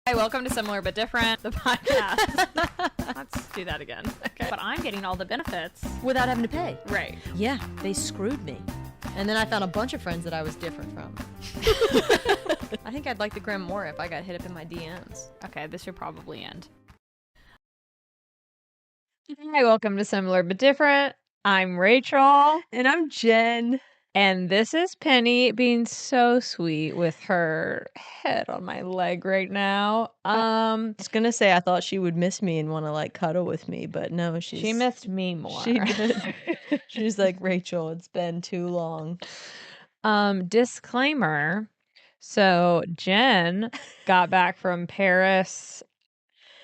Hi, welcome to Similar But Different, the podcast. Let's do that again. Okay. But I'm getting all the benefits. Without having to pay. Right. Yeah, they screwed me. And then I found a bunch of friends that I was different from. I think I'd like the gram more if I got hit up in my DMs. Okay, this should probably end. Hi, welcome to Similar But Different. I'm Rachel. And I'm Jen. And this is Penny being so sweet with her head on my leg right now. I was gonna say I thought she would miss me and want to like cuddle with me, but no, she missed me more. She did. She's like, Rachel, it's been too long. Disclaimer. So Jen got back from Paris.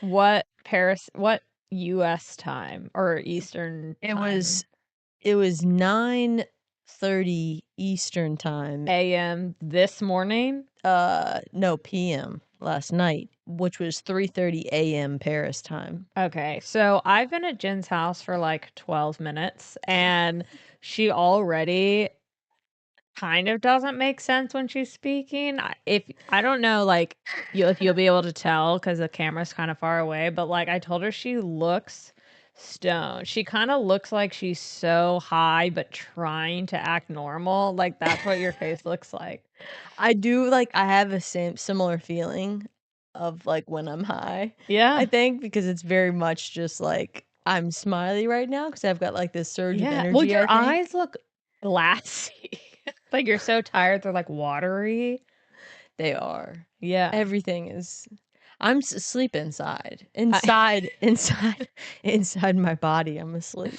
What US time or Eastern It time? was 9:30 Eastern time. AM this morning? No, PM last night, which was 3:30 AM Paris time. Okay, so I've been at Jen's house for like 12 minutes and she already kind of doesn't make sense when she's speaking. I don't know, like, if you'll be able to tell because the camera's kind of far away, but like I told her she looks stoned. She kind of looks like she's so high but trying to act normal. Like that's what your face looks like. I have a similar feeling of like when I'm high. Yeah. I think because it's very much just like I'm smiley right now because I've got like this surge of energy. Well, your eyes look glassy. Like you're so tired, they're like watery. They are. Yeah. Everything is. I'm asleep inside my body. I'm asleep.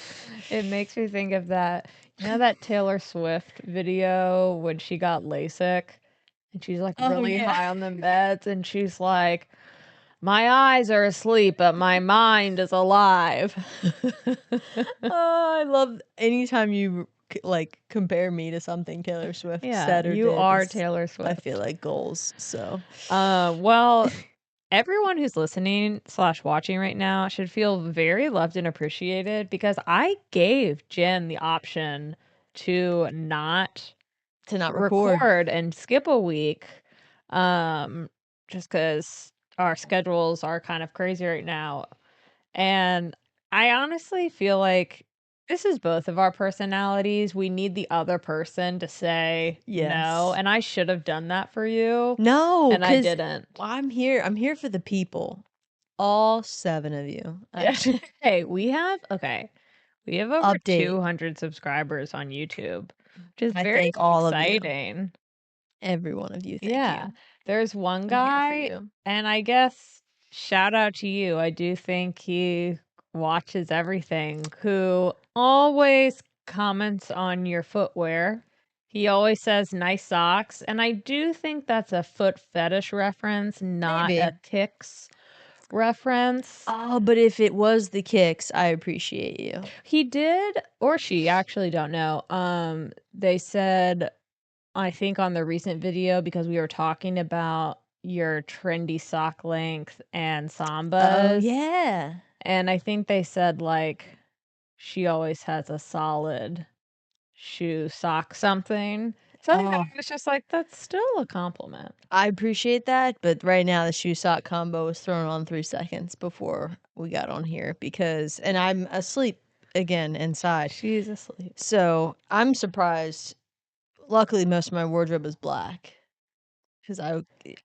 It makes me think of that. You know that Taylor Swift video when she got LASIK and she's like really high on the meds and she's like, my eyes are asleep, but my mind is alive. Oh, I love anytime you like compare me to something Taylor Swift said or you did. are Taylor Swift. I feel like goals. So, well, everyone who's listening / watching right now should feel very loved and appreciated because I gave Jen the option to not record and skip a week, just because our schedules are kind of crazy right now. And I honestly feel like this is both of our personalities. We need the other person to say no, and I should have done that for you. No, and I didn't. I'm here for the people. All 7 of you. Hey, we have over 200 subscribers on YouTube, which is very exciting. Every one of you. Thank you. There's one guy, and I guess shout out to you. I do think he watches everything, who always comments on your footwear. He always says nice socks, and I do think that's a foot fetish reference, not a kicks reference. Oh, but if it was the kicks, I appreciate you. He did, or she, actually don't know. They said, I think on the recent video, because we were talking about your trendy sock length and Sambas. Oh, yeah. And I think they said, like, she always has a solid shoe sock something. So I was just like, that's still a compliment. I appreciate that, but right now the shoe sock combo was thrown on 3 seconds before we got on here and I'm asleep again inside. She's asleep. So I'm surprised. Luckily, most of my wardrobe is black because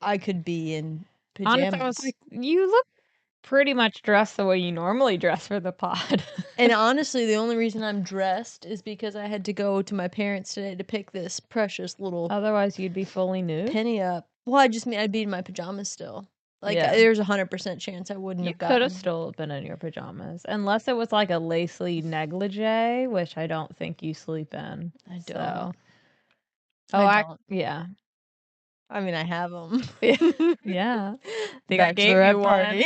I could be in pajamas. Honestly, I was like, you look pretty much dressed the way you normally dress for the pod. And honestly, the only reason I'm dressed is because I had to go to my parents today to pick this precious little. Otherwise, you'd be fully nude. Penny up. Well, I'd be in my pajamas still. Like, there's 100% chance I wouldn't have gotten. You could have still been in your pajamas, unless it was like a lacy negligee, which I don't think you sleep in. I don't. So. I don't. Yeah. I mean, I have them. Yeah. The bachelorette party.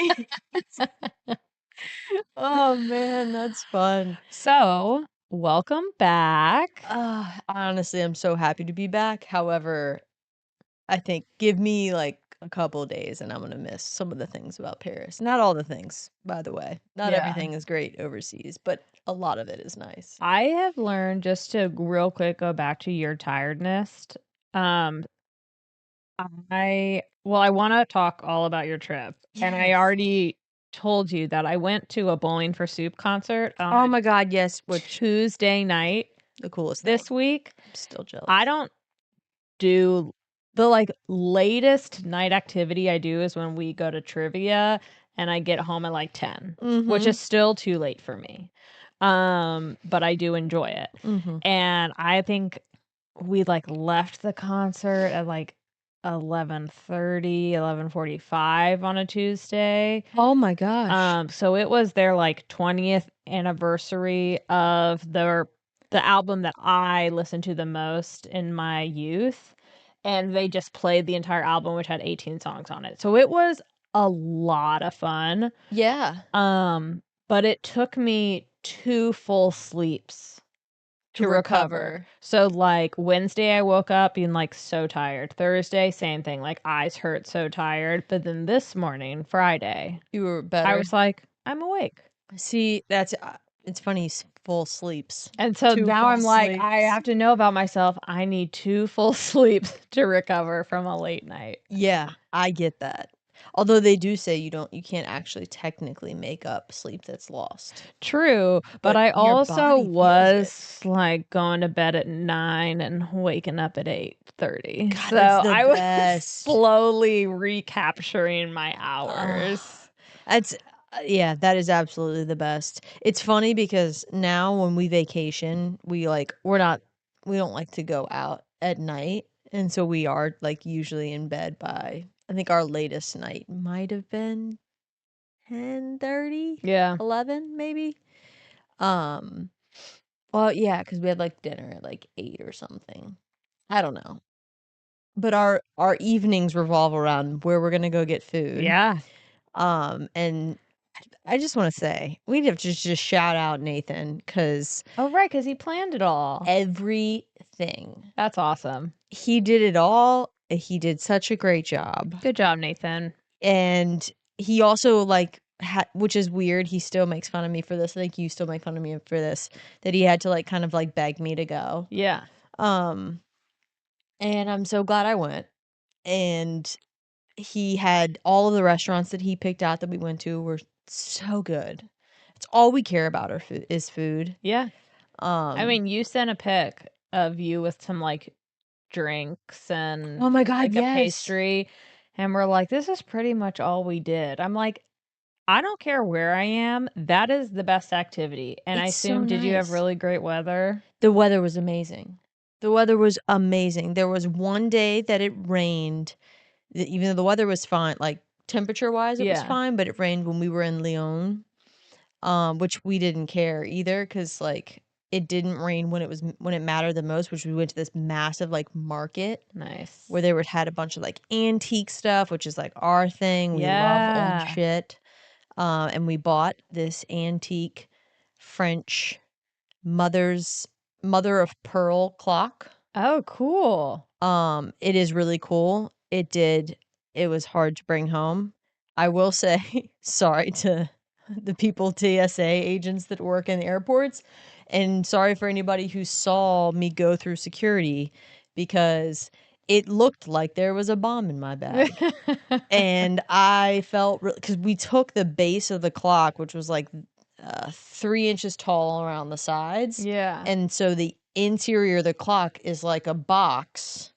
Oh, man, that's fun. So, welcome back. Honestly, I'm so happy to be back. However, I think give me like a couple of days and I'm going to miss some of the things about Paris. Not all the things, by the way. Not everything is great overseas, but a lot of it is nice. I have learned, just to real quick go back to your tiredness, I wanna talk all about your trip, and I Yes. already told you that I went to a Bowling for Soup concert on Oh a my god, yes, which Tuesday night the coolest thing. this week. I'm still I jealous. don't do the, like, latest night activity I do is when we go to trivia, and I get home at, like, 10, which Mhm. is still too late for me, but I do enjoy it, Mhm. and I think we, like, left the concert at, like, 11:30, 11:45 on a Tuesday, Oh my gosh. so it was their, like, 20th anniversary of the album that I listened to the most in my youth, and they just played the entire album, which had 18 songs on it, so it was a lot of fun, Yeah. but it took me 2 full sleeps To to recover. recover. So, like, Wednesday, I woke up being, like, so tired. Thursday, same thing, like, eyes hurt, so tired, but then this morning, Friday, You were I better. was like, "I'm awake." See, that's it's funny, full sleeps. And so 2 now full I'm like, I sleeps. have to know about myself. I need 2 full sleeps to recover from a late night. Yeah, I get that. Although they do say you can't actually technically make up sleep that's lost, True, but but I your also body feels it. was, like, going to bed at 9 and waking up at 8:30, God, that's so the I was best. slowly recapturing my Oh, hours. that's yeah, that is absolutely the best. It's funny because now when we vacation, we don't like to go out at night, and so we are, like, usually in bed by I think our latest night might have been 10:30, Yeah. 11, maybe? Um, well, yeah, because we had, like, dinner at, like, 8 or something. I don't know. But our evenings revolve around where we're gonna go get food. Yeah. And I just wanna say, we need to just shout out Nathan because Oh, right, because he planned it all. everything. That's awesome. He did it all, he did such a great job, Good job, Nathan. and he also, like, which is weird, he still makes fun of me for this, I think you still make fun of me for this, that he had to, like, kind of, like, beg me to go. Yeah. Um, and I'm so glad I went, and he had all of the restaurants that he picked out that we went to were so good. It's all we care about are food is food. Yeah. I Um, mean, you sent a pic of you with some, like, drinks and, oh my god, like, a yes. pastry, and we're like, "This is pretty much all we did." I'm like, "I don't care where I am, that is the best activity." And I It's so assume did you have nice. really great weather? The weather was amazing. The weather was amazing. There was one day that it rained, even though the weather was fine, like temperature-wise it was Yeah. fine, but it rained when we were in Lyon. Which we didn't care either, cause like, it didn't rain when when it mattered the most, which we went to this massive, like, market Nice. where they would had a bunch of, like, antique stuff, which is, like, our thing, we love old Yeah. shit, and we bought this antique French mother's mother of pearl clock. Oh, cool. It is really cool. It was hard to bring home. I will say sorry to the people TSA agents that work in the airports, and sorry for anybody who saw me go through security because it looked like there was a bomb in my bag. And I felt because we took the base of the clock, which was like 3 inches tall around the sides. Yeah. And so the interior of the clock is like a box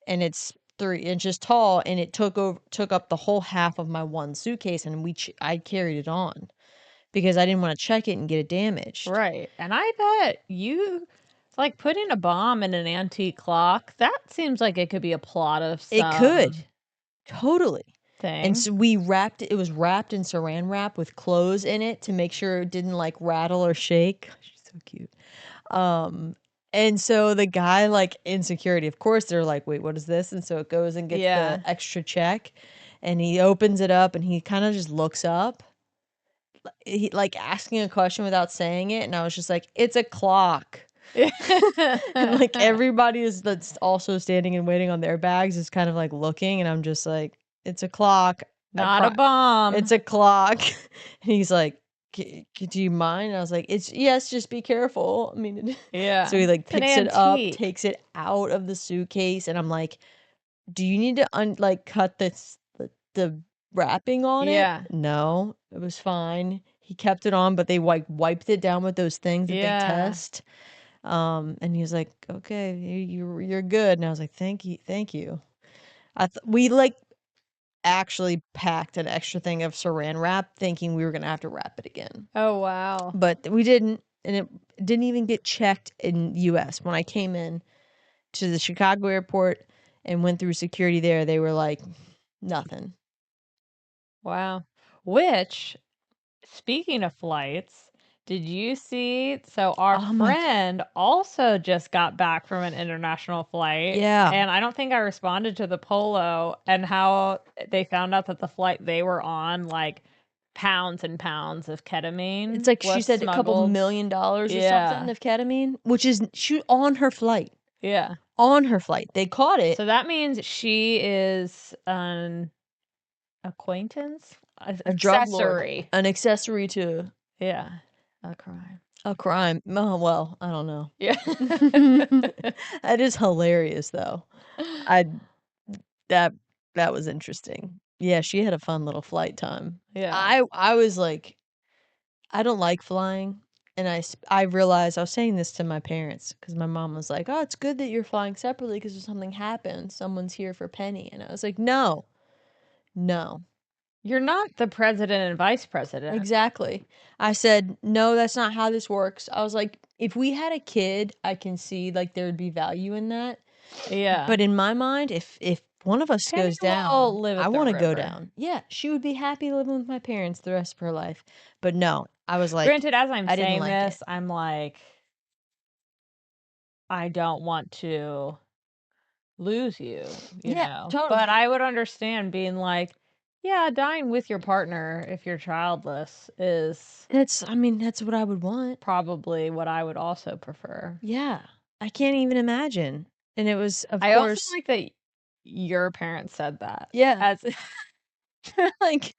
and it's 3 inches tall. And it took up the whole half of my one suitcase. And I carried it on because I didn't want to check it and get it damaged. Right, and I bet you like, putting a bomb in an antique clock, that seems like it could be a plot of It could. some Totally. And thing. so we wrapped it was wrapped in Saran wrap with clothes in it to make sure it didn't, like, rattle or shake. She's so cute. Um, and so the guy, like, in security, of course, they're like, "Wait, what is this?" And so it goes and gets the Yeah. extra check, and he opens it up, and he kinda just looks up, he like, asking a question without saying it, and I was just like, "It's a clock." And, like, everybody is that's also standing and waiting on their bags is kind of, like, looking, and I'm just like, "It's a clock. I Not pro a bomb. it's a clock." And he's like, Do you mind?" And I was like, "It's yes, just be careful." I mean, Yeah. so he, like, It's an picks it up, antique. takes it out of the suitcase, and I'm like, do you need to cut the wrapping on it? Yeah. No, it was fine. He kept it on, but they wiped it down with those things that they Yeah. test. And he was like, "Okay, you're good." And I was like, "Thank you, thank you." We actually packed an extra thing of Saran wrap, thinking we were gonna have to wrap it again, Oh, wow. but we didn't, and it didn't even get checked in U.S. When I came in to the Chicago airport and went through security there, they were like, nothing. Wow. Which, speaking of flights, did you see? So, our Oh my, friend also just got back from an international flight, yeah. and I don't think I responded to the polo and how they found out that the flight they were on, like, pounds and pounds of It's ketamine like she was said a couple smuggled. $1 million or something Yeah. of ketamine, which is she on her flight. Yeah. On her flight. They caught it. So that means she is an acquaintance? A drug lord. Accessory. An accessory to Yeah. A crime. a crime. Oh, well, I don't know. Yeah. That is hilarious though. I that that was interesting. Yeah, she had a fun little flight time. Yeah. I was like, I don't like flying, and I realized I was saying this to my parents because my mom was like, "Oh, it's good that you're flying separately because if something happens, someone's here for Penny." And I was like, "No, no, You're not the president and vice president. exactly." I said, "No, that's not how this works." I was like, "If we had a kid, I can see like there would be value in that." Yeah. But in my mind, if one of us Penny goes will down, live I at the want to go river. down. Yeah, she would be happy living with my parents the rest of her life. But no, I was like, Granted, as I'm I didn't saying like it. this, I'm like, I don't want to lose you, Yeah, totally. But I would understand being like, yeah, dying with your partner if you're childless is I mean, that's what I would want. probably what I would also prefer. Yeah. I can't even imagine. And it was, of I also course, like that your parents said that. yeah. As Like,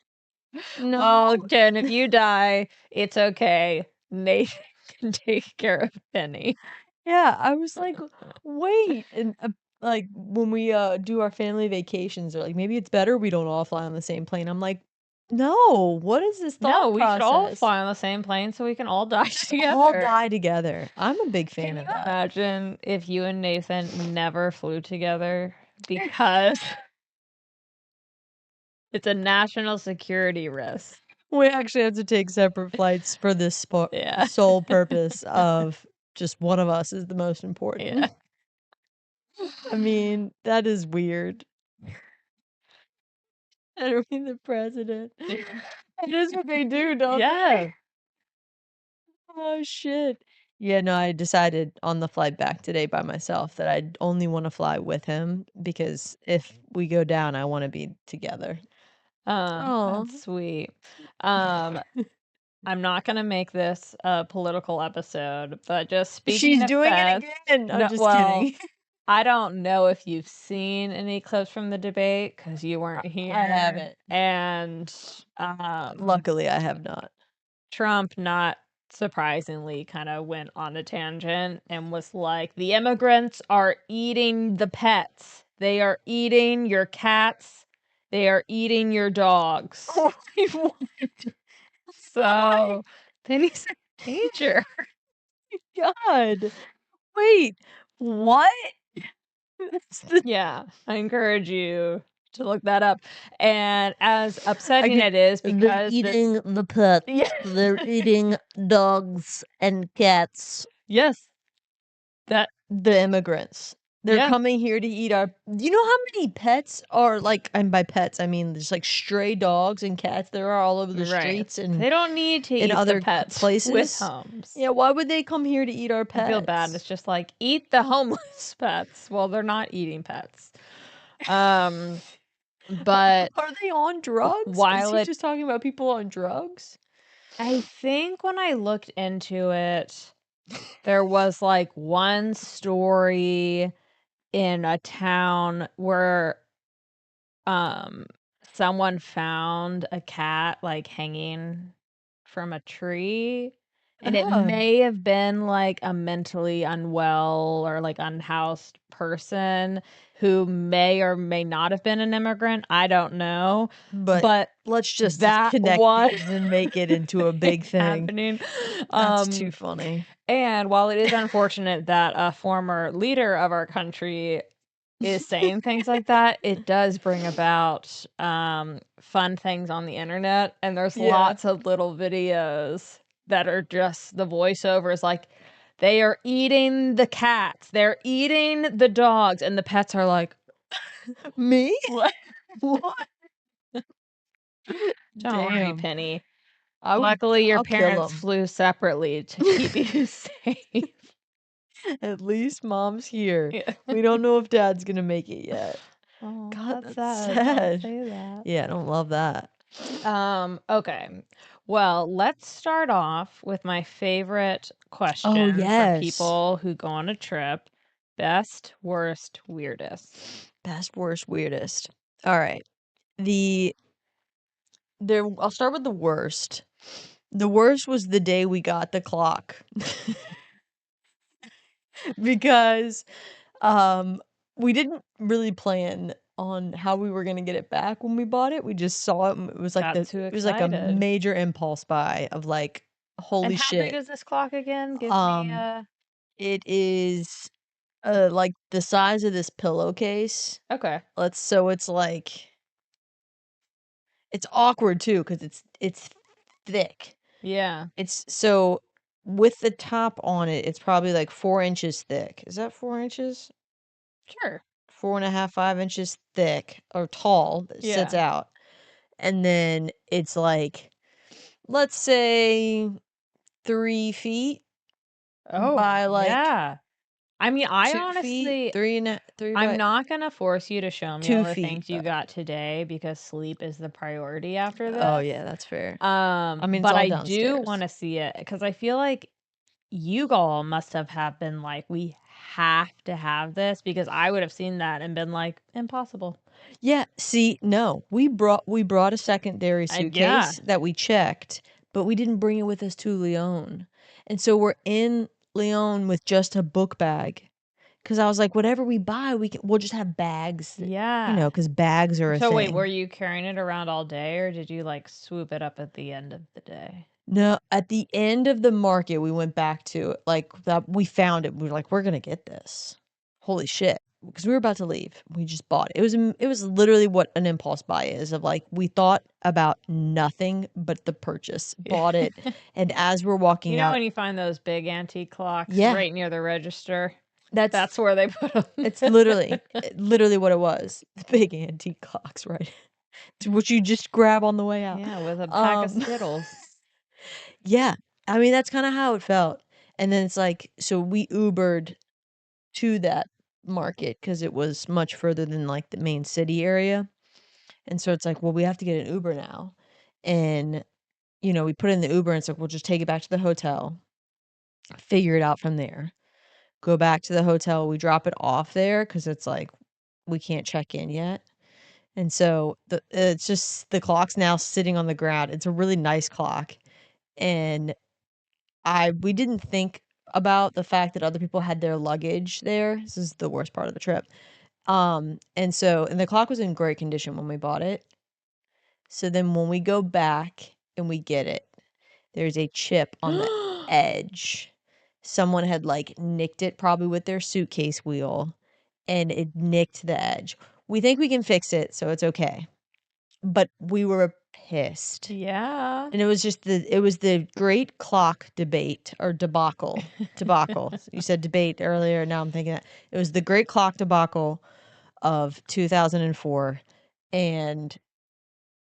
no. well, Jen, if you die, it's okay. Nathan can take care of Penny. Yeah, I was like, wait. And like when we do our family vacations, they're like, maybe it's better we don't all fly on the same plane. I'm like, no, what is this No, thought we should all process? fly on the same plane so we can all die All together. die together. I'm a big fan Can of you that. imagine if you and Nathan never flew together because it's a national security risk? We actually have to take separate flights for this Yeah. sole purpose of just one of us is the most important. Yeah. I mean, that is weird. I don't mean the president. It is what they do, don't they? Yeah. Oh, shit. Yeah, no, I decided on the flight back today by myself that I'd only want to fly with him because if we go down, I want to be together. Oh, That's sweet. Um, I'm not gonna make this a political episode, but just speaking she's of doing it pets, again. I'm no, just well, kidding. I don't know if you've seen any clips from the debate because you weren't here. I haven't. And Luckily, I have not. Trump, not surprisingly, kind of went on a tangent and was like, the immigrants are eating the pets. They are eating your cats. They are eating your dogs. So then he's in danger. God. Wait, what? That's the Yeah, I encourage you to look that up. And as upsetting could it is they're because eating the pets. Yeah. They're eating dogs and cats. Yes. That The immigrants. They're Yeah. coming here to eat our Do you know how many pets are and by pets I mean just like stray dogs and cats there are all over the Right. streets and They don't need to in eat other the pets with places? homes. Yeah, why would they come here to eat our I pets? feel bad. It's just like eat the homeless pets. Well, they're not eating pets. But Are they on drugs? while Is he it just talking about people on drugs? I think when I looked into it, there was like one story in a town where someone found a cat like hanging from a tree And it Oh. may have been, like, a mentally unwell or, like, unhoused person who may or may not have been an immigrant, I don't know, But but let's just that connect one these and make it into a big thing. happening, That's too funny. and while it is unfortunate that a former leader of our country is saying things like that, it does bring about, fun things on the internet, and there's Yeah. lots of little videos that are just the voiceovers, like, "They are eating the cats, they're eating the dogs," and the pets are like, Me? "What? What? Don't worry, Damn. Penny. Luckily, your I'll kill parents them. flew separately to keep you safe." At least mom's here. Yeah. We don't know if dad's gonna make it yet. Oh, God, that's that's sad, don't sad. say that. Yeah, I don't love that. Okay. Well, let's start off with my favorite Oh, question for yes. people who go on a trip. Best, worst, weirdest. Best, worst, weirdest. All right. The there I'll start with the worst. The worst was the day we got the clock. Because we didn't really plan on how we were gonna get it back when we bought it. We just saw it and Got too it was like a excited. major impulse buy of like, And holy how big shit. is this clock again? Give me Um a it is like the size of this pillowcase. Okay. It's like it's awkward too because it's thick. Yeah. It's so with the top on it, it's probably like 4 inches thick. Is that 4 inches? Sure. 4.5, 5 inches thick or tall that sits Yeah. out. And then it's like, let's say 3 feet Oh, by like yeah. I mean, I 2 feet, honestly three I'm by not gonna force you to show me all two the feet. things you got today because sleep is the priority after Oh this. yeah, that's fair. I mean, it's But all I do downstairs. wanna see it because I feel like you all must have been like, "We have to have this," because I would have seen that and been like, "Impossible." Yeah, see, no, we brought a secondary Yeah. suitcase that we checked, but we didn't bring it with us to Lyon. And so we're in Lyon with just a book bag. 'Cause I was like, "Whatever we buy, we'll just have bags," Yeah. because bags are a So wait, were thing. you carrying it around all day, or did you, like, swoop it up at the end of the day? No, at the end of the market, we went back to it, like, that we found it, we were like, "We're gonna get this. Holy shit," because we were about to leave. We just bought it. It was literally what an impulse buy is of, like, we thought about nothing but the purchase, Yeah. bought it, and as we're You walking know out. when you find those big antique clocks Yeah, right near the register? that's That's where they put them. it's literally what it was. The big antique clocks, right? It's what you just grab on the way out. Yeah, with a pack of Um, Skittles. yeah, I mean, that's kinda how it felt, and then it's like so we Ubered to that market because it was much further than, like, the main city area, and so it's like, "Well, we have to get an Uber now," and, we put in the Uber, and it's like, "We'll just take it back to the hotel, figure it out from there." Go back to the hotel, we drop it off there because it's like, we can't check in yet, and so it's just the clock's now sitting on the ground. It's a really nice clock, and we didn't think about the fact that other people had their luggage there. This is the worst part of the trip. And the clock was in great condition when we bought it. So then when we go back and we get it, there's a chip on the edge. Someone had like nicked it probably with their suitcase wheel and it nicked the edge. We think we can fix it, so it's okay. But we were pissed. Yeah. And it was the great clock debate or debacle. Debacle. You said debate earlier, now I'm thinking that. It was the great clock debacle of 2004, and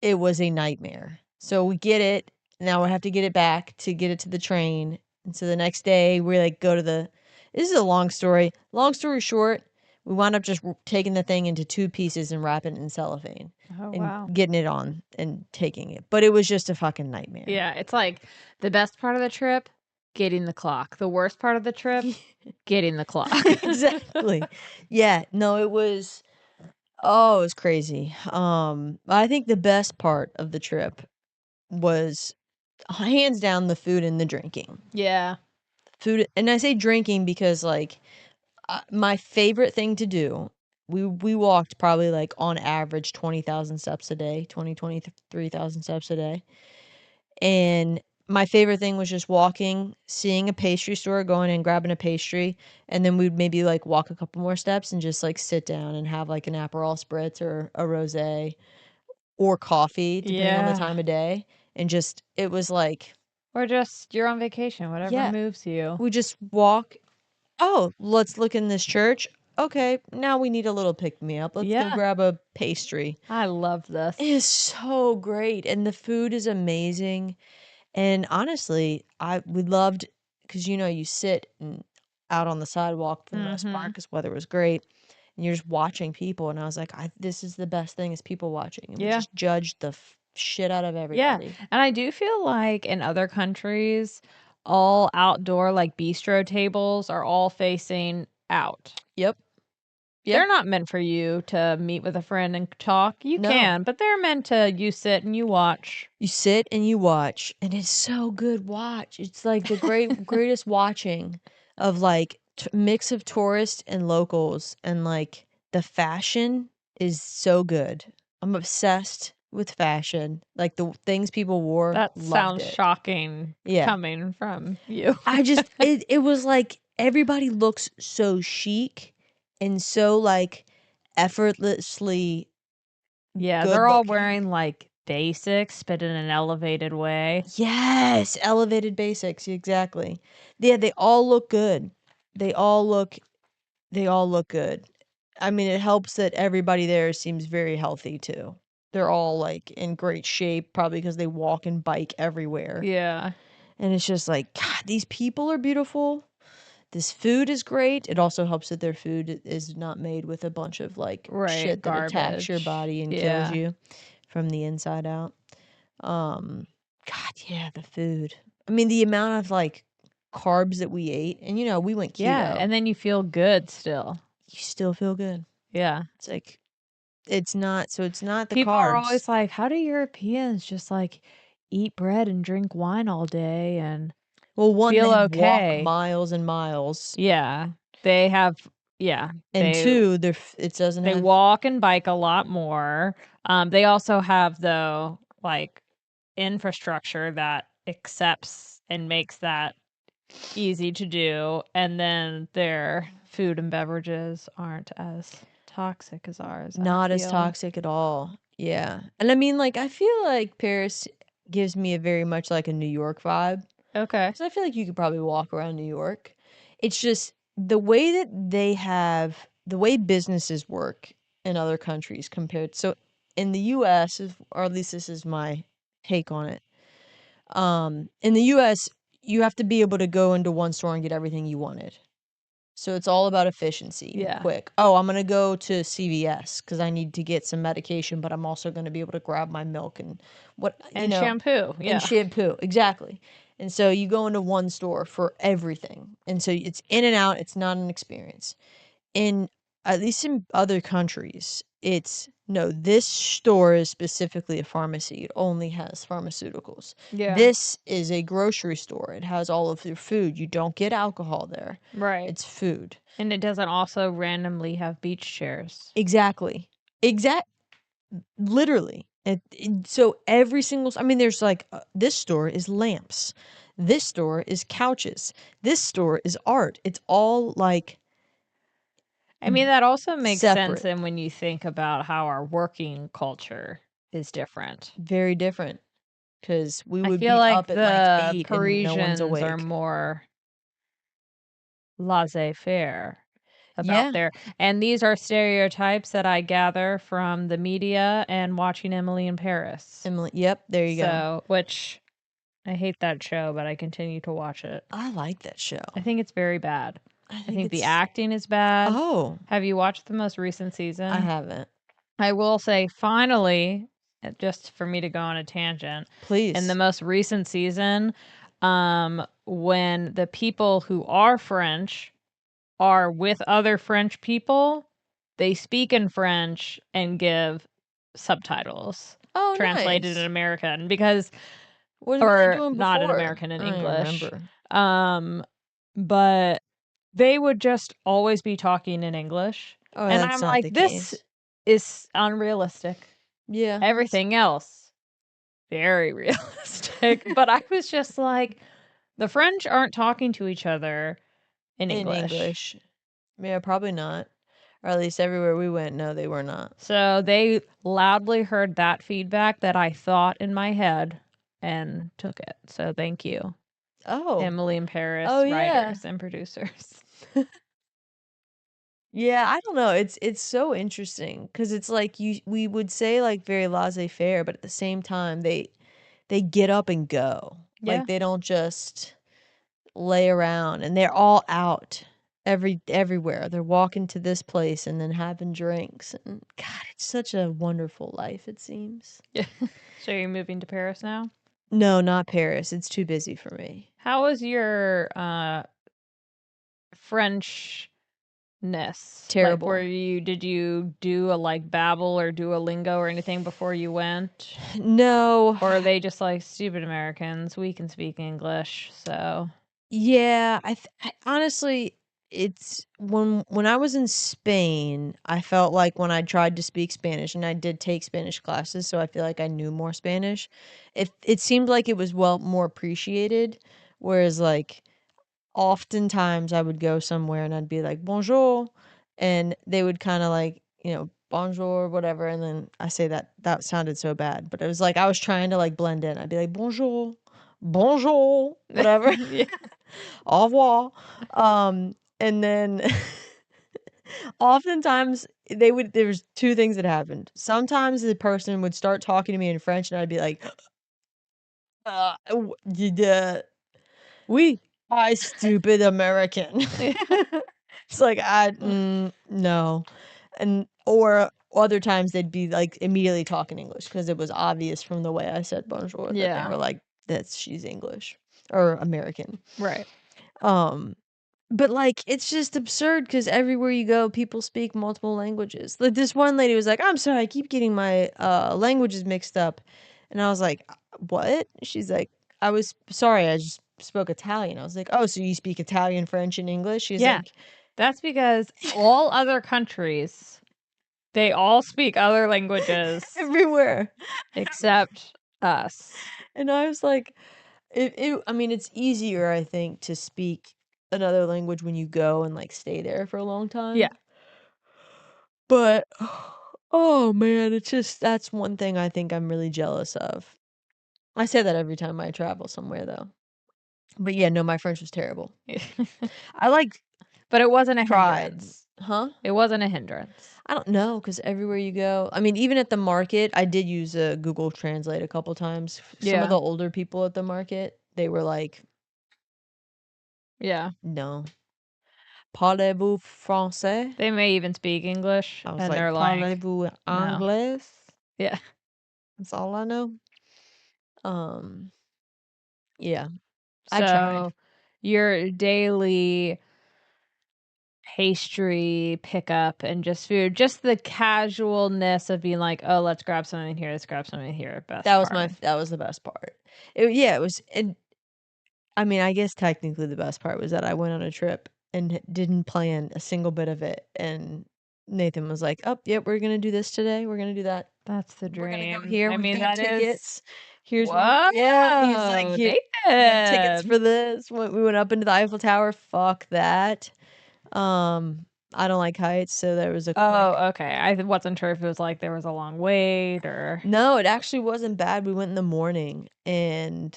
it was a nightmare. So we get it, now we have to get it back to get it to the train, and so the next day, we, like, go to the this is a long story. Long story short, we wound up just taking the thing into 2 pieces and wrapping it in cellophane Oh, and wow. getting it on and taking it, but it was just a fucking nightmare. Yeah, it's like the best part of the trip, getting the clock. The worst part of the trip, getting the clock. Exactly. Yeah, no, it was oh, it was crazy. I think the best part of the trip was hands down the food and the drinking. Yeah. Food, and I say drinking because like my favorite thing to do. We walked probably like on average 20,000 steps a day, 23,000 steps a day. And my favorite thing was just walking, seeing a pastry store, going and grabbing a pastry, and then we'd maybe like walk a couple more steps and just like sit down and have like an Aperol spritz or a rosé or coffee, depending on the Yeah. time of day. And just it was like, Or just you're on vacation, whatever yeah, moves you. we just walk. Oh, let's look in this church. Okay, now we need a little pick me up. Let's go Yeah. grab a pastry. I love It this. is so great, and the food is amazing. And honestly, we loved because you sit out on the sidewalk for the most part Mhm. because weather was great, and you're just watching people. And I was like, this is the best thing is people watching, and we Yeah. just judged the shit out of Yeah. everybody. And I do feel like in other countries, all outdoor like bistro tables are all facing out. Yep, yep. They're not meant for you to meet with a friend and talk. You No, can, but they're meant to you sit and you watch. you sit and you watch, and it's so good. Watch, it's like the greatest watching of like mix of tourists and locals, and like the fashion is so good. I'm obsessed with fashion. Like the things people wore, That loved sounds it. shocking Yeah. coming from you. I just it was like everybody looks so chic and so like effortlessly Yeah, good they're all looking. wearing like basics, but in an elevated way. Yes, elevated basics, exactly. Yeah, they all look good. They all look they all look good. I mean, it helps that everybody there seems very healthy too. They're all like in great shape, probably because they walk and bike everywhere. Yeah, And it's just like, God, these people are beautiful. This food is great. It also helps that their food is not made with a bunch of like right. shit that attacks your Garbage. body and kills Yeah. you from the inside out. Um, God, yeah, the food. I mean, the amount of like carbs that we ate, and we went Yeah. keto. And then you feel good still. You still feel good. Yeah. It's like it's not the People are carbs. always like, how do Europeans just like eat bread and drink wine all day and Well, one, feel they walk okay? miles and miles, Yeah. They have, yeah, and two, it doesn't they have walk and bike a lot more. They also have, though, like infrastructure that accepts and makes that easy to do. And then their food and beverages aren't as toxic as ours, I not as feel. toxic at all. Yeah, and I mean, like, I feel like Paris gives me a very much like a New York vibe. Okay. 'Cause I feel like you could probably walk around New York. It's just the way that the way businesses work in other countries compared. So in the US, or at least this is my take on it. In the US, you have to be able to go into one store and get everything you wanted. So it's all about efficiency and Yeah. quick. Oh, I'm gonna go to CVS because I need to get some medication, but I'm also gonna be able to grab my milk and what And shampoo. and Yeah. shampoo. Exactly. And so you go into one store for everything. And so it's in and out, it's not an experience. In At least in other countries, it's no, this store is specifically a pharmacy. It only has pharmaceuticals. Yeah. This is a grocery store. It has all of your food. You don't get alcohol there. Right. It's food. And it doesn't also randomly have beach chairs. Exactly. Literally. So every single, I mean, there's like, this store is lamps. This store is couches. This store is art. It's all like I mean, that also makes sense separate, and when you think about how our working culture is different. very different. Because we I would feel be like up at like the 8 and no one's Parisians are awake. more laissez-faire about Yeah. their and these are stereotypes that I gather from the media and watching Emily in Paris. Emily, yep, there you go. So, which I hate that show, but I continue to watch it. I like that show. I think it's very bad. I I think think the it's, acting is bad. oh, Have you watched the most recent I season? haven't. I will say, finally, just for me to go on a tangent, in the Please. most recent season, when the people who are French are with other French people, they speak in French and give subtitles Oh, translated in nice. American because What were they or doing not an before? American in I don't even English. remember. But they would just always be talking in English, Oh, and that's I'm not like, the "This case. is unrealistic." Yeah. Everything else, very realistic, but I was just like, "The French aren't talking to each other in In English." English. Yeah, probably not. Or at least everywhere we went, no, they were not. So they loudly heard that feedback that I thought in my head and took it. So thank you, Oh. Emily and Oh, Paris, yeah. writers and producers. Yeah, I don't know. It's so interesting because it's like we would say like very laissez-faire, but at the same time they get up and go. Yeah. Like they don't just lay around and they're all out everywhere. They're walking to this place and then having drinks and God, it's such a wonderful life it seems. Yeah. So you're moving to Paris now? No, not Paris. It's too busy for me. How was your Frenchness? Like, Terrible. did you do a like Babbel or Duolingo or anything before you went? No. Or are they just like stupid Americans? We can speak English, so Yeah, I honestly, it's when I was in Spain, I felt like when I tried to speak Spanish, and I did take Spanish classes, so I feel like I knew more Spanish. It seemed like it was more appreciated, whereas like oftentimes I would go somewhere and I'd be like bonjour, and they would kind of like bonjour whatever, and then I say that sounded so bad, but it was like I was trying to like blend in. I'd be like bonjour, bonjour, whatever. yeah. Au revoir. And then oftentimes there's two things that happened. Sometimes the person would start talking to me in French and I'd be like, oui, I stupid American. It's like, no. And, or other times they'd be like immediately talking English because it was obvious from the way I said bonjour that they Yeah. were like, she's English or American. Right. Um, But, like, it's just absurd because everywhere you go, people speak multiple languages. Like, this one lady was like, "I'm sorry, I keep getting my, languages mixed up." And I was like, What?" She's like, "I was sorry, I just spoke Italian." I was like, "Oh, so you speak Italian, French, and English?" She's Yeah. like, That's because all other countries, they all speak other languages "Everywhere." except us. And I was like, I mean, it's easier, I think, to speak another language when you go and, like, stay there for a long time. Yeah. But, oh man, it's just that's one thing I think I'm really jealous of. I say that every time I travel somewhere though. But yeah, no, my French was terrible. I like But it wasn't a tried. hindrance. Huh? It wasn't a hindrance. I don't know, because everywhere you go, I mean, even at the market, I did use a Google Translate a couple times. Some of Yeah. the older people at the market, they were like, Yeah. "No, parlez-vous français?" They may even speak English I was and like, they're like, "Parlez-vous no. anglais?" Yeah. That's all I know. Um, yeah, I tried. So your daily pastry pickup and just food, just the casualness of being like, oh, let's grab something here, let's grab something here. Best part. That was the best part. Yeah, it was, and I mean, I guess technically the best part was that I went on a trip and didn't plan a single bit of it, and Nathan was like, "Oh, yep, we're gonna do this today. We're gonna do that. That's the We're gonna go dream. here. I We've mean, got that is tickets. Here's where whoa, yeah." He's like, "Here, we got tickets Nathan. for this." We went up into the Eiffel Tower. Fuck that. I don't like heights, so there was a quick. Oh, okay. I wasn't sure if it was like there was a long wait or No, it actually wasn't bad. We went in the morning, and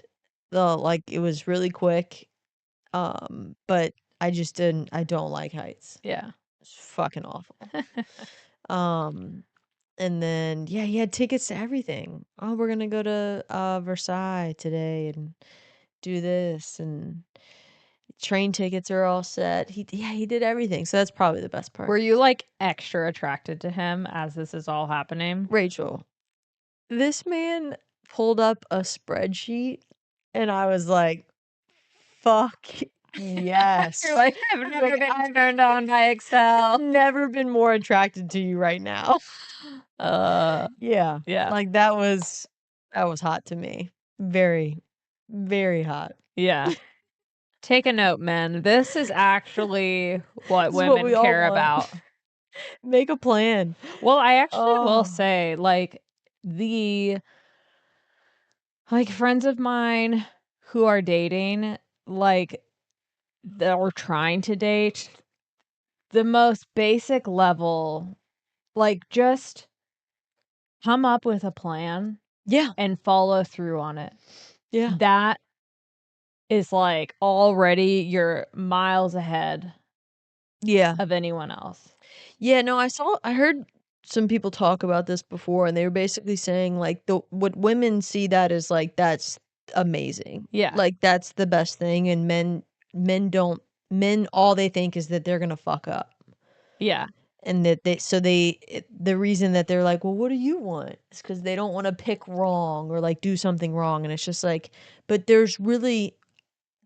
it was really quick. But I don't like heights. yeah. It's fucking awful. Um, and then yeah, he had tickets to everything. Oh, we're gonna go to Versailles today and do this, and train tickets are all set. He did everything. So that's probably the best part. Were you like extra attracted to him as this is all happening? Rachel, this man pulled up a spreadsheet and I was like, fuck yes. You're like, I've never been turned on by Excel. Never been more attracted to you right now. Yeah. Yeah. Yeah. Like that was hot to me. Very. Very hot. Yeah. Take a note, men. This is actually what This is what women we all care want. about. Make a plan. Well, I actually will Oh. say, like, friends of mine who are dating, like, that are trying to date, the most basic level, like, just come up with a plan Yeah. and follow through on it. Yeah. That is, like, already you're miles ahead Yeah. of anyone else. Yeah, no, I heard some people talk about this before, and they were basically saying, like, the what women see that as, like, that's amazing. Yeah. Like, that's the best thing, and men don't men, all they think is that they're gonna fuck up, Yeah. and that the reason that they're like, "Well, what do you want?" is because they don't wanna pick wrong or, like, do something wrong, and it's just like but there's really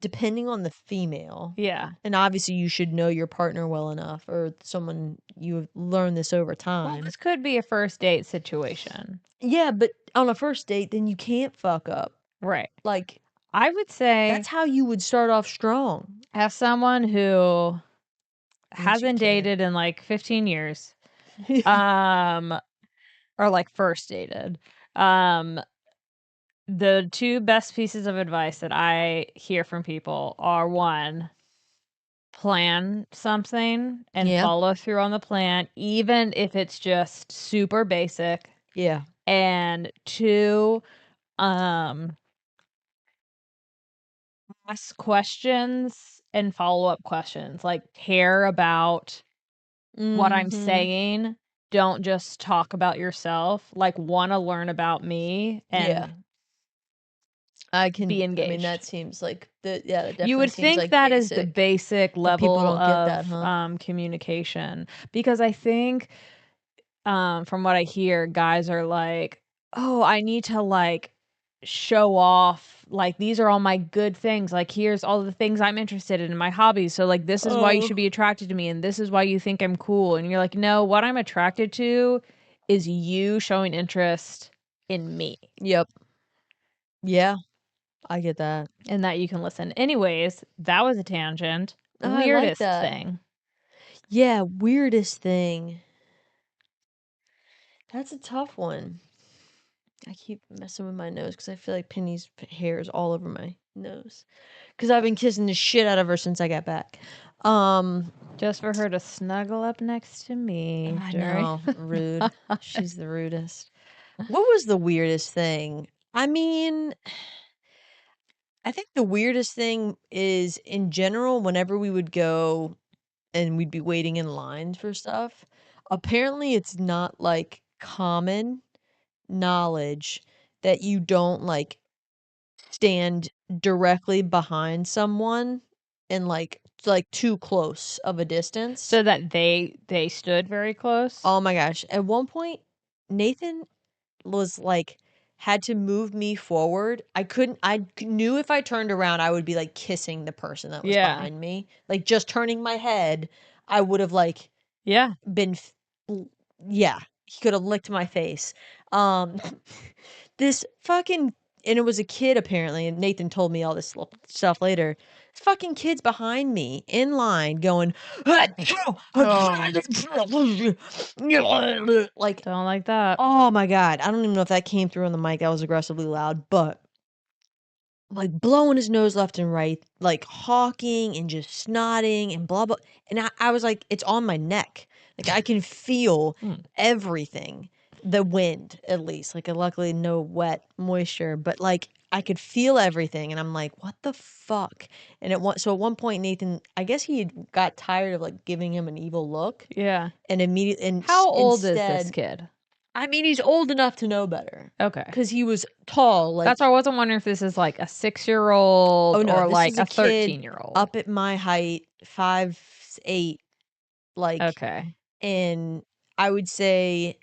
depending on the female, Yeah. and obviously you should know your partner well enough or someone you've learned this over Well, time. this could be a first date situation. Yeah, but on a first date, then you can't fuck up. Right. Like, I would say, that's how you would start off strong. as someone who Once you hasn't can. dated in, like, 15 years, um, or, like, first dated, um, the 2 best pieces of advice that I hear from people are, 1, plan something and Yeah, follow through on the plan, even if it's just super basic, yeah. and 2, um, ask questions and follow-up questions, like, care about what I'm Mhm. saying, don't just talk about yourself, like, wanna learn about me Yeah. and be I mean, that engaged. seems like yeah, that You definitely would seems think like that is the basic, basic but people level don't get that, of, huh? communication, because I think, from what I hear, guys are like, "Oh, I need to, like, show off, like, these are all my good things, like, here's all the things I'm interested in my hobbies, so, like, this is why you should Oh. be attracted to me, and this is why you think I'm cool," and you're like, "No, what I'm attracted to is you showing interest in me, Yep. Yeah, I get that. and that you can listen." Anyways, that was a tangent. Oh, I like Weirdest that. thing. Yeah, weirdest thing. That's a tough one. I keep messing with my nose because I feel like Penny's hair is all over my nose. Because I've been kissing the shit out of her since I got back. Just for her to snuggle up next to me I during know, rude. She's the rudest. What was the weirdest thing? I mean, I think the weirdest thing is in general, whenever we would go and we'd be waiting in lines for stuff, apparently it's not like common knowledge that you don't like stand directly behind someone and like too close of a distance. so that they stood very close? Oh my gosh. At one point, Nathan was like had to move me forward. Knew if I turned around I would be like kissing the person that was Yeah. behind me. Like just turning my head, I would have like Yeah. been l yeah, he could have licked my face. Um, this fucking and it was a kid apparently, and Nathan told me all this stuff later. This fucking kid's behind me in line going, Oh, like, don't like that. oh my god. I don't even know if that came through on the mic. That was aggressively loud, but like blowing his nose left and right, like hawking and just snotting and blah blah. And I was like, it's on my neck. Like I can feel Mm. everything. The wind, at least. Like luckily no wet moisture, but like I could feel everything and I'm like, what the fuck? And at one point Nathan, I guess he had got tired of like giving him an evil look Yeah. and immediately How old is this instead kid? I mean he's old enough to know better. Okay. Cuz he was tall, like That's why I wasn't wondering if this is like a 6-year-old oh, no, or this like is a a kid 13-year-old. up at my height, 5'8", like, Okay. and I would say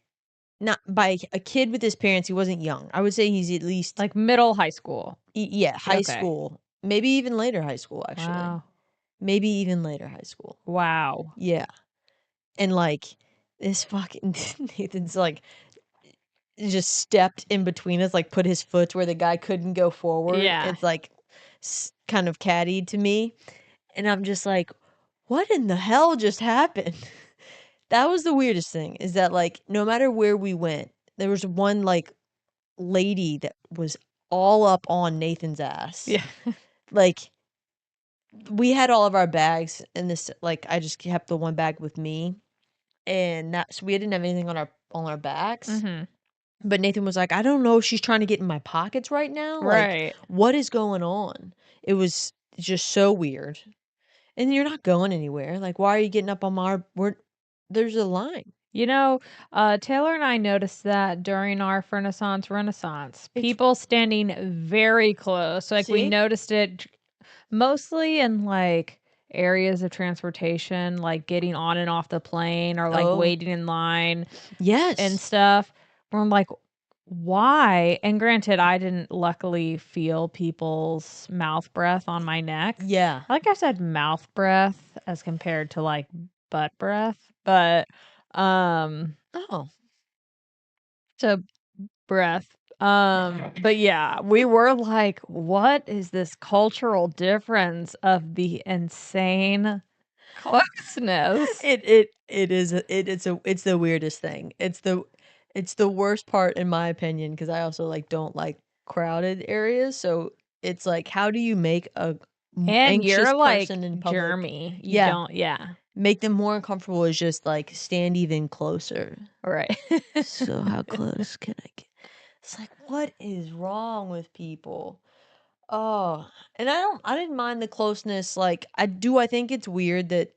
not by a kid with his parents, he wasn't young. I would say he's at least Like middle high school. yeah, high Okay. school, maybe even later high school, actually. Wow. Maybe even later high school. Wow. Yeah, and, like, this fucking Nathan's like just stepped in between us, like, put his foot where the guy couldn't go forward. Yeah. It's, like, kind of catty to me, and I'm just like, "What in the hell just happened?" That was the weirdest thing, is that, like, no matter where we went, there was one, like, lady that was all up on Nathan's ass. Yeah. Like, we had all of our bags in this like, I just kept the one bag with me, and that's we didn't have anything on our backs. Mhm. But Nathan was like, "I don't know if she's trying to get in my pockets right now, like, Right. what is going on?" It was just so weird, and you're not going anywhere, like, why are you getting up on my we're there's a line. You know, Taylor and I noticed that during our Renaissance, It's people standing very close. Like we see? noticed it mostly in like areas of transportation, like getting on and off the plane or like Oh, waiting in line and yes. stuff. Where I'm like, why? And granted, I didn't luckily feel people's mouth breath on my neck. Yeah. I like I said mouth breath as compared to like butt breath, but um Oh, to breath. But yeah, we were like, what is this cultural difference of the insane closeness? it is it's the weirdest thing. It's the worst part in my opinion because I also, like, don't like crowded areas, so it's like, how do you make a And anxious you're like person in public germy. You yeah, don't, yeah, make them more uncomfortable is just, like, stand even closer. right. So how close can I get? It's like, what is wrong with people? Oh, and I didn't mind the closeness, like, I think it's weird that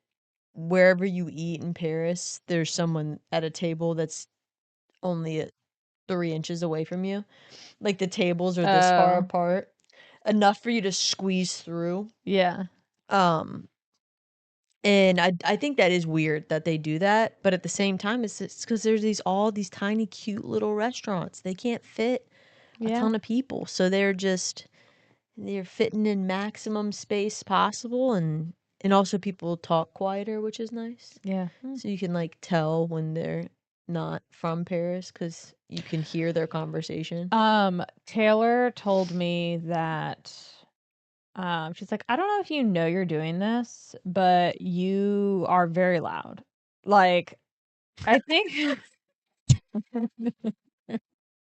wherever you eat in Paris, there's someone at a table that's only 3 inches away from you. Like, the tables are this far Oh, apart, enough for you to squeeze through. yeah, Um, and I think that is weird that they do that, but at the same time, it's because there's all these tiny, cute little restaurants. They can't fit a yeah, ton of people, so they're fitting in maximum space possible, and also people talk quieter, which is nice. yeah. So you can, like, tell when they're not from Paris because you can hear their conversation. Taylor told me that she's like, I don't know if you know you're doing this, but you are very loud. Like, I think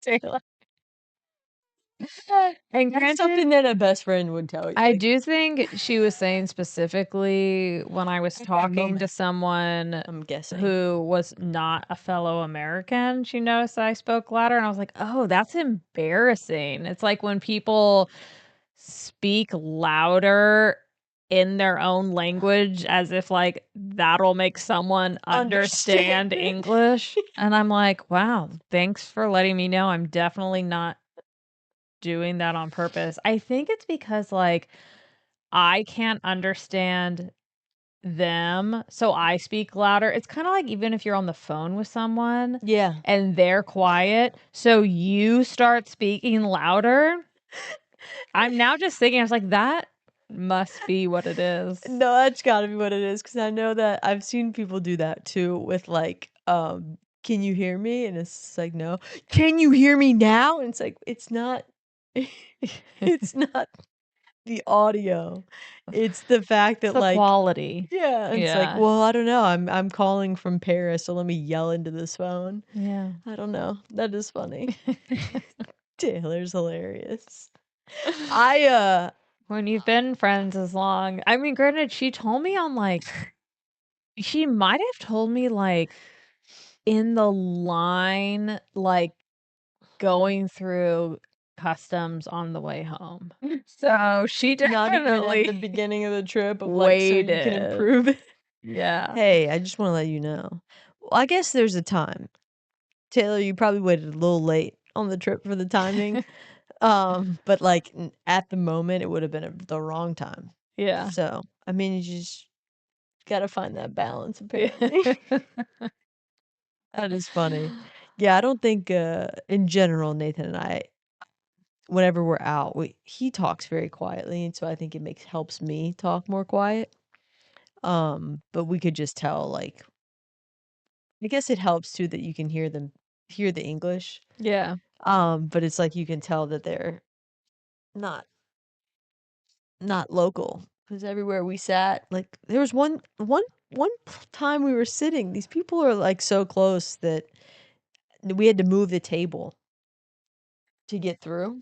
Taylor. And That's granted, something that a best friend would tell you, I like, do think she was saying specifically when I was at that talking to moment, someone I'm guessing. who was not a fellow American, she noticed that I spoke louder, and I was like, "Oh, that's embarrassing." It's like when people speak louder in their own language as if, like, that'll make someone Understand understand it. English, and I'm like, "Wow, thanks for letting me know. I'm definitely not doing that on purpose." I think it's because, like, I can't understand them, so I speak louder. It's kinda like even if you're on the phone with someone Yeah. and they're quiet, so you start speaking louder. I'm now just thinking, I was like, "That must be what it is." No, that's gotta be what it is, because I know that I've seen people do that too with, like, "Can you hear me?" And it's like, "No." "Can you hear me now?" And it's like, it's not it's not the audio. It's the fact It's that, the like quality. yeah, and it's like, Yeah. "Well, I don't know. I'm calling from Paris, so let me yell into this phone." Yeah. I don't know. That is funny. Taylor's hilarious. I, When you've been friends as long, I mean, granted, she told me on, like, she might have told me, like, in the line, like, going through customs on the way home. So, she not even at definitely the beginning of the trip of, like, so you can waited. improve it. Yeah. Hey, I just wanna let you know. Well, I guess there's a time. Taylor, you probably waited a little late on the trip for the timing, but, like, at the moment, it would've been the wrong time. Yeah. So, I mean, you just gotta find that balance, Yeah. apparently. That is funny. Yeah, I don't think, in general, Nathan and I, whenever we're out, he talks very quietly, and so I think it helps me talk more quiet. But we could just tell, like I guess it helps too that you can hear them hear the English. Yeah. But it's like you can tell that they're not local because everywhere we sat, like there was one time we were sitting. These people are like so close that we had to move the table to get through.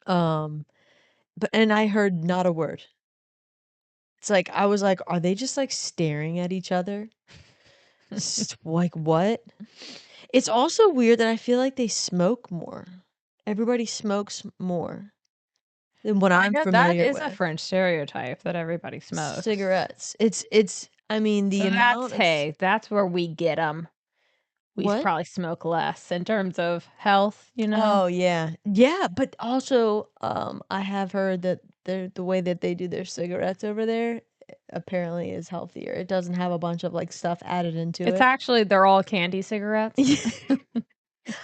But and I heard not a word. It's like I was like, are they just like staring at each other? Like what? It's also weird that I feel like they smoke more. Everybody smokes more than what I I'm know that familiar is a with. French stereotype that everybody smokes. Cigarettes. It's I mean, the So that's amount of hey, that's where we get them. We what? probably smoke less in terms of health, you know? Oh, yeah. Yeah, but also, I have heard that the way that they do their cigarettes over there apparently is healthier. It doesn't have a bunch of, like, stuff added into It's it. actually they're all candy cigarettes.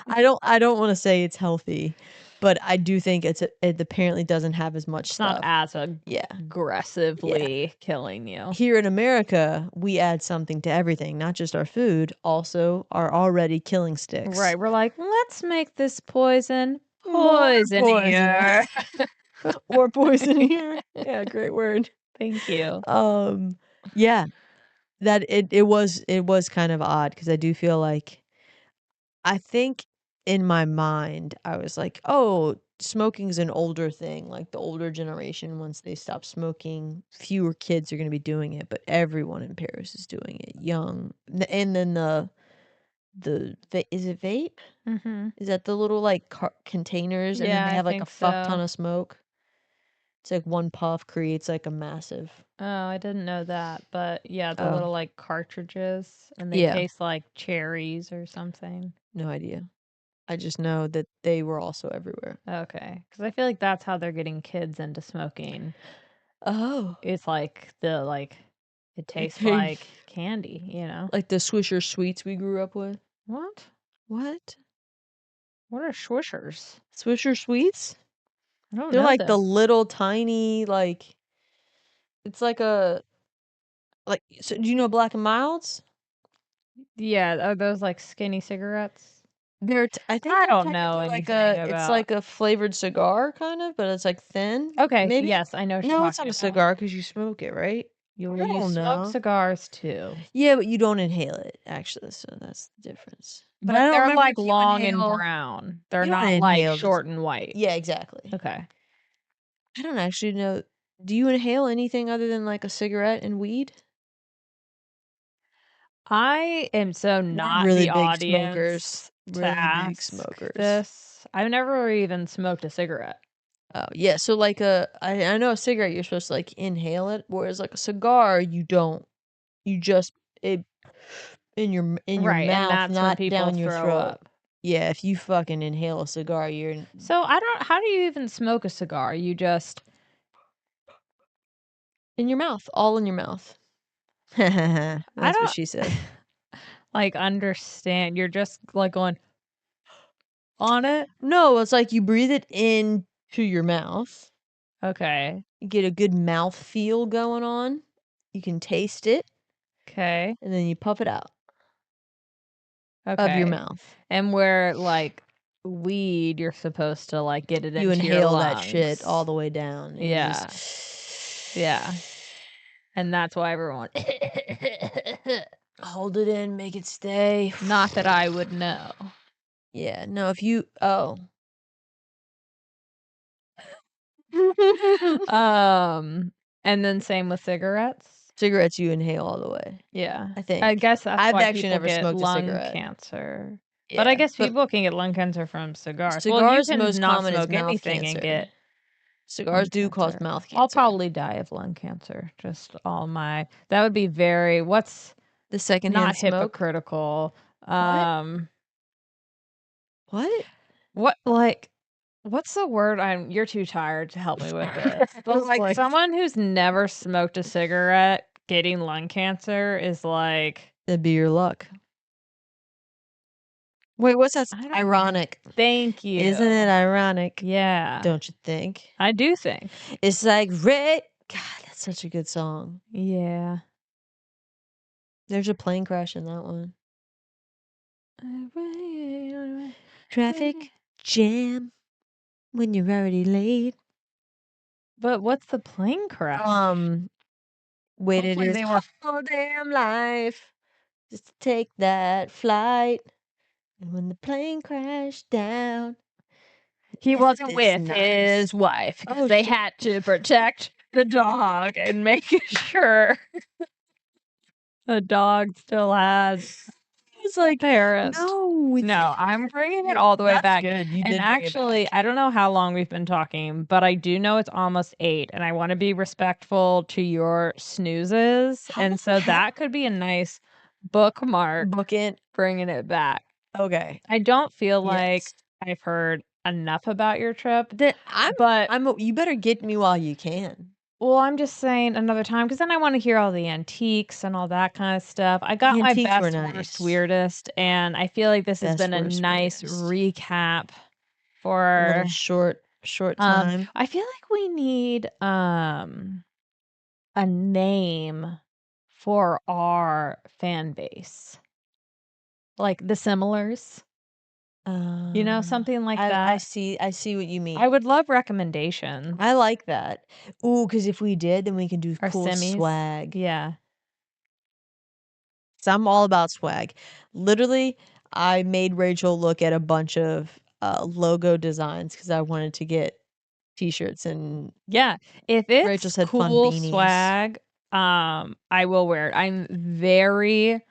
I don't wanna say it's healthy, but I do think it apparently doesn't have as much It's not stuff. as Yeah, yeah. aggressively killing you. Here in America, we add something to everything, not just our food, also our already killing sticks. Right, we're like, "Let's make this poison More poison. poisonier." Or poison here. Yeah, great word. Thank you. Um, yeah, that it was kind of odd because I do feel like I think in my mind, I was like, "Oh, smoking's an older thing, like, the older generation, once they stop smoking, fewer kids are gonna be doing it," but everyone in Paris is doing it, young. And then the va is it vape? Mhm. Is that the little, like, car containers, and then Yeah, they I have, like, a think fuck so. ton of smoke? It's like one puff creates, like, a massive Oh, I didn't know that, but yeah, the oh, little, like, cartridges, and they yeah, taste like cherries or something. no idea. I just know that they were also everywhere. Okay, because I feel like that's how they're getting kids into smoking. Oh. It's like it tastes Okay. like candy, you know? Like the Swisher Sweets we grew up with? What? What? What are Swishers? Swisher Sweets? I don't They're know like the them. little tiny, like it's like a like so do you know Black& and Milds? Yeah, are those like skinny cigarettes? I think I they're don't know technically like anything it's about. like a flavored cigar kind of, but it's like thin. Okay, Maybe yes, I know what you're no, it's not talking a about. cigar because you smoke it, right? I You don't smoke know. cigars too, Yeah, but you don't inhale it, actually, so that's the difference. But I but don't they're remember like if you long and inhale brown. They're you don't not like inhale this short and white. yeah, exactly. Okay. I don't actually know. Do you inhale anything other than like a cigarette and weed? I am so We're not really the big smokers. audience to Really big ask smokers. this. I've never even smoked a cigarette. Oh, yeah. So like I know a cigarette you're supposed to like inhale it, whereas like a cigar you don't. You just it in your Right, and mouth, that's when not people down your throw throat. up. Yeah, if you fucking inhale a cigar, you're So I don't how do you even smoke a cigar? You just in your mouth, all in your mouth. I That's what don't she said. like understand. You're just like going on it? No, it's like you breathe it in to your mouth. Okay. You get a good mouth feel going on. You can taste it, Okay. and then you puff it out of your Okay. mouth. And where like weed, you're supposed to like get it You into your inhale that shit all lungs. the way down, and you just Yeah. Yeah. And that's why everyone hold it in, make it stay. not that I would know. Yeah, no, if you Um, and then same with cigarettes. cigarettes you inhale all the way, Yeah. I I think. guess that's I've why actually people never get smoked a lung cigarette. cancer. But I Yeah, guess but people can get lung cancer from cigars. Well, you cigars, the can most not common is smoke mouth anything and cancer. get Cigars lung do cause cancer. mouth I'll cancer. probably die of lung cancer. Just all my that would be very what's The secondhand not smoke? hypocritical. What? Um What? what like what's the word you're too tired to help me with this. But Just like like someone who's never smoked a cigarette getting lung cancer is like that'd be your luck. Wait, what's that? I don't Ironic. thank you. Isn't it ironic? Yeah. Don't you think? I do think. It's like red. God, that's such a good song. Yeah. There's a plane crash in that one. Traffic jam when you're already late. But what's the plane crash? Waited Hopefully his they were whole damn life just to take that flight. And when the plane crashed down, he left wasn't this with nice- his wife because Oh, they shit. had to protect the dog and make sure the dog still has It's like, parents. no, No, I'm bringing it all the way that's back. good. You And did bring it back. actually, I don't know how long we've been talking, but I do know it's almost 8, and I want to be respectful to your snoozes. How And about so that could be a nice bookmark, book it? bringing it back. Okay. I don't feel like Yes. I've heard enough about your trip, Then but you better get me while you can. well, I'm just saying another time because then I want to hear all the antiques and all that kind of stuff. I got my Antiques were best, worst, nice. weirdest, and I feel like this has Best, been a worst, nice weirdest. recap A for little short time. I feel like we need a name for our fan base. Like the similars, something like I that. see what you mean. I would love recommendations. I like that. Ooh, because if we did, then we can do Or cool semis. swag. Yeah. So I'm all about swag. Literally, I made Rachel look at a bunch of logo designs because I wanted to get t-shirts, and Yeah. If Rachel it's said fun cool beanies. swag, I will wear it. I'm very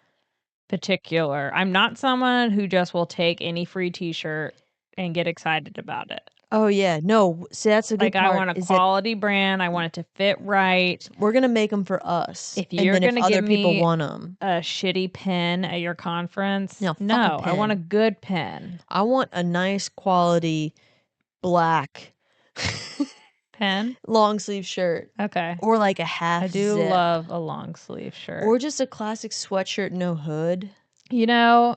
particular. I'm not someone who just will take any free t-shirt and get excited about it. Oh yeah, no. See, that's a good Like I part. want a Is that quality brand. I want it to fit right. we're gonna make them for us, If and you're then if gonna other give people me want them, a shitty pen at your conference, no, fuck a no, I want a pen. good pen. I want a nice quality black Pen? long sleeve shirt, Okay. or like a half I do zip, love a long sleeve shirt. or just a classic sweatshirt, no hood. Oh,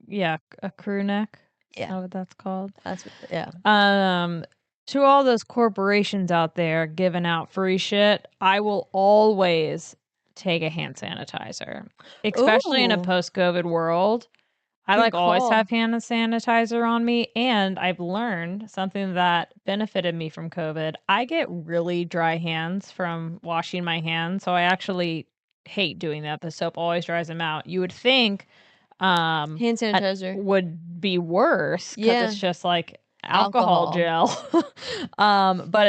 yeah, a crew neck. Is Yeah, that what that's called? that's what. Yeah. To all those corporations out there giving out free shit, I will always take a hand sanitizer, especially in a Ooh, post-COVID world. I good always call. have hand sanitizer on me, and I've learned something that benefited me from COVID. I get really dry hands from washing my hands, so I actually hate doing that. The soap always dries them out. You would think Hand it sanitizer. would be worse because Yeah, it's just like alcohol alcohol. gel. But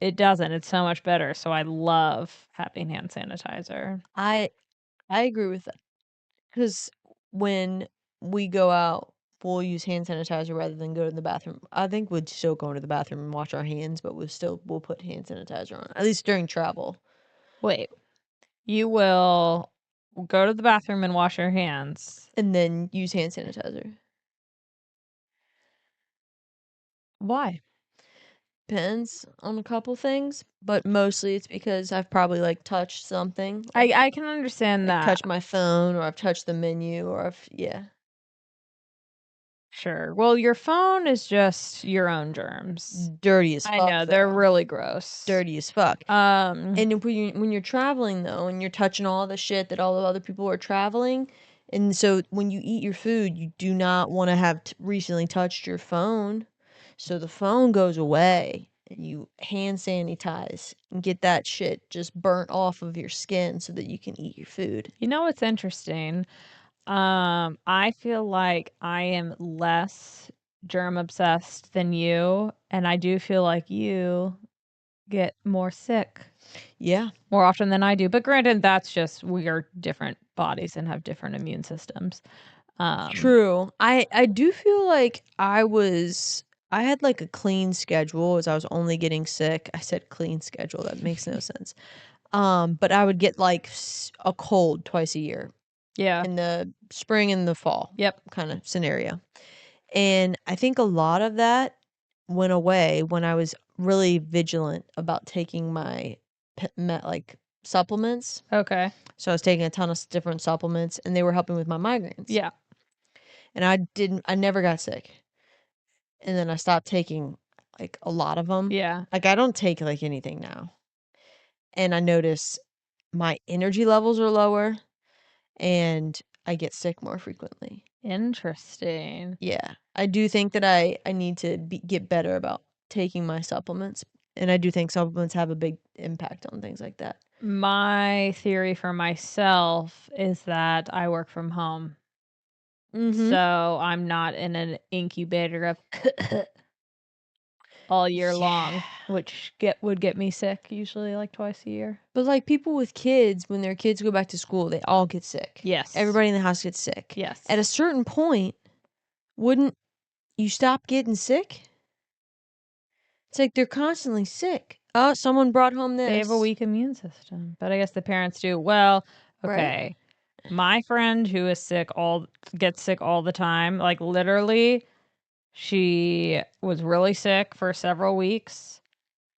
it doesn't. It's so much better. So I love having hand sanitizer. I agree with that, because when we go out, we'll use hand sanitizer rather than go to the bathroom. I think we'd still go into the bathroom and wash our hands, but we'll put hand sanitizer on, at least during travel, Wait, you will go to the bathroom and wash your hands. and then use hand sanitizer. Why? Depends on a couple things, but mostly it's because I've probably like touched something, I can understand like that. touched my phone, or I've touched the menu, or yeah. Sure. Well, your phone is just your own germs. Dirty as I fuck, know they're though. really gross. Dirty as fuck. Um, And if when you're traveling though, and you're touching all the shit that all the other people are traveling, and so when you eat your food, you do not want to have recently touched your phone, so the phone goes away, and you hand sanitize and get that shit just burnt off of your skin so that you can eat your food. you know what's interesting? I feel like I am less germ obsessed than you, and I do feel like you get more sick Yeah. more often than I do. But granted, that's just we are different bodies and have different immune systems. True. I do feel like I had like a clean schedule as I was only getting sick. I said clean schedule. That makes no sense. But I would get like a cold twice a year Yeah. in the spring and the fall Yep. kind of scenario. And I think a lot of that went away when I was really vigilant about taking my like supplements. Okay. So I was taking a ton of different supplements, and they were helping with my migraines. Yeah. And I never got sick. And then I stopped taking like a lot of them. Yeah. Like I don't take like anything now. And I notice my energy levels are lower, and I get sick more frequently. Interesting. Yeah. I do think that I need to get better about taking my supplements, and I do think supplements have a big impact on things like that. My theory for myself is that I work from home. Mhm. So I'm not in an incubator of all year Yeah. long, which would get me sick usually like twice a year. But, like, people with kids, when their kids go back to school, they all get sick. Yes. Everybody in the house gets sick. Yes. At a certain point, wouldn't you stop getting sick? It's like they're constantly sick. Oh, someone brought home this. They have a weak immune system, but I guess the parents do. Well, Right? okay. My friend who is gets sick all the time, like literally, she was really sick for several weeks,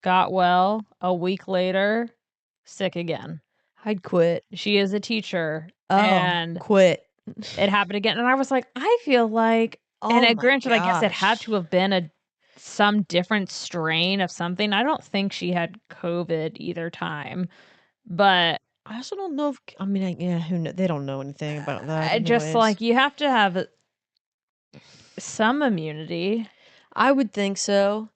got well, a week later, sick again. I'd quit. She is a teacher, Oh, and quit. it happened again, and I was like, I feel like, and Oh my granted, I guess it had gosh. to have been some different strain of something. I don't think she had COVID either time, but I also don't know if I mean, yeah, they don't know anything about that I just anyways. like you have to have some immunity. I would think so.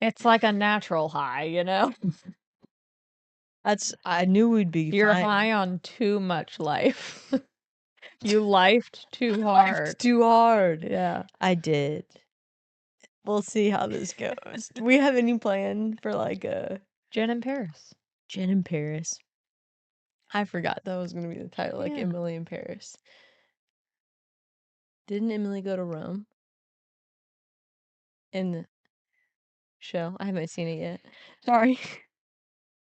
It's like a natural high, you know? I knew we'd be You're fine. high on too much life. You lifed too Life's hard. too hard. Yeah. I did. We'll see how this goes. Do we have any plan for, like, a Jen in Paris. Jen in Paris? I forgot that was gonna be the title, like, Yeah. Emily in Paris. Didn't Emily go to Rome? In the show? I haven't seen it yet. Sorry.